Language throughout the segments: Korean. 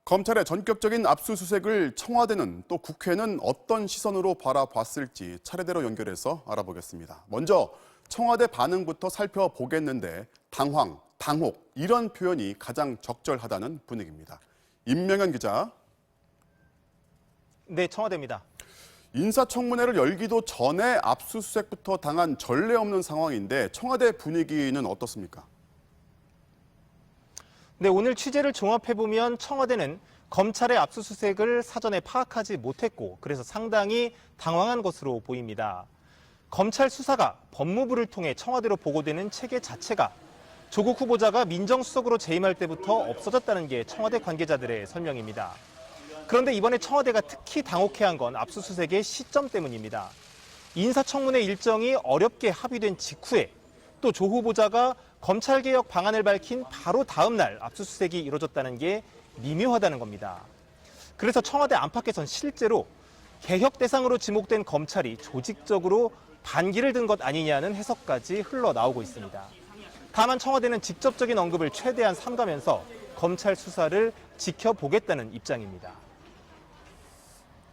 검찰의 전격적인 압수수색을 청와대는 또 국회는 어떤 시선으로 바라봤을지 차례대로 연결해서 알아보겠습니다. 먼저 청와대 반응부터 살펴보겠는데 당황, 당혹 이런 표현이 가장 적절하다는 분위기입니다. 임명현 기자. 네, 청와대입니다. 인사청문회를 열기도 전에 압수수색부터 당한 전례 없는 상황인데 청와대 분위기는 어떻습니까? 네, 오늘 취재를 종합해보면 청와대는 검찰의 압수수색을 사전에 파악하지 못했고 그래서 상당히 당황한 것으로 보입니다. 검찰 수사가 법무부를 통해 청와대로 보고되는 체계 자체가 조국 후보자가 민정수석으로 재임할 때부터 없어졌다는 게 청와대 관계자들의 설명입니다. 그런데 이번에 청와대가 특히 당혹해한 건 압수수색의 시점 때문입니다. 인사청문회 일정이 어렵게 합의된 직후에 또 조 후보자가 검찰개혁 방안을 밝힌 바로 다음 날 압수수색이 이뤄졌다는 게 미묘하다는 겁니다. 그래서 청와대 안팎에선 실제로 개혁 대상으로 지목된 검찰이 조직적으로 반기를 든 것 아니냐는 해석까지 흘러나오고 있습니다. 다만 청와대는 직접적인 언급을 최대한 삼가면서 검찰 수사를 지켜보겠다는 입장입니다.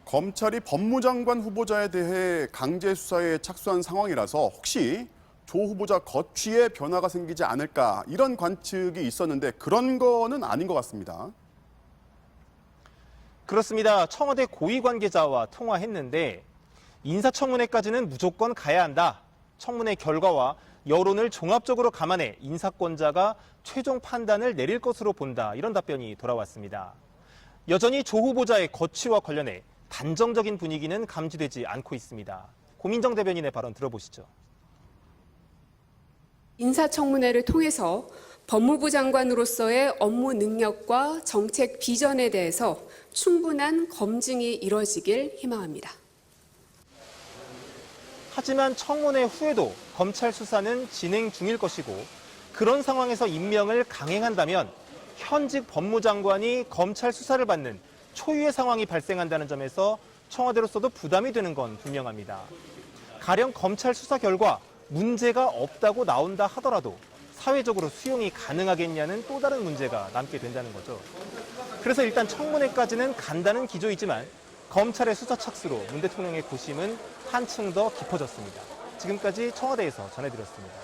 검찰이 법무장관 후보자에 대해 강제 수사에 착수한 상황이라서 혹시 조 후보자 거취에 변화가 생기지 않을까 이런 관측이 있었는데 그런 거는 아닌 것 같습니다. 그렇습니다. 청와대 고위 관계자와 통화했는데 인사청문회까지는 무조건 가야 한다. 청문회 결과와 여론을 종합적으로 감안해 인사권자가 최종 판단을 내릴 것으로 본다. 이런 답변이 돌아왔습니다. 여전히 조 후보자의 거취와 관련해 단정적인 분위기는 감지되지 않고 있습니다. 고민정 대변인의 발언 들어보시죠. 인사청문회를 통해서 법무부 장관으로서의 업무 능력과 정책 비전에 대해서 충분한 검증이 이뤄지길 희망합니다. 하지만 청문회 후에도 검찰 수사는 진행 중일 것이고 그런 상황에서 임명을 강행한다면 현직 법무장관이 검찰 수사를 받는 초유의 상황이 발생한다는 점에서 청와대로서도 부담이 되는 건 분명합니다. 가령 검찰 수사 결과 문제가 없다고 나온다 하더라도 사회적으로 수용이 가능하겠냐는 또 다른 문제가 남게 된다는 거죠. 그래서 일단 청문회까지는 간다는 기조이지만 검찰의 수사 착수로 문 대통령의 고심은 한층 더 깊어졌습니다. 지금까지 청와대에서 전해드렸습니다.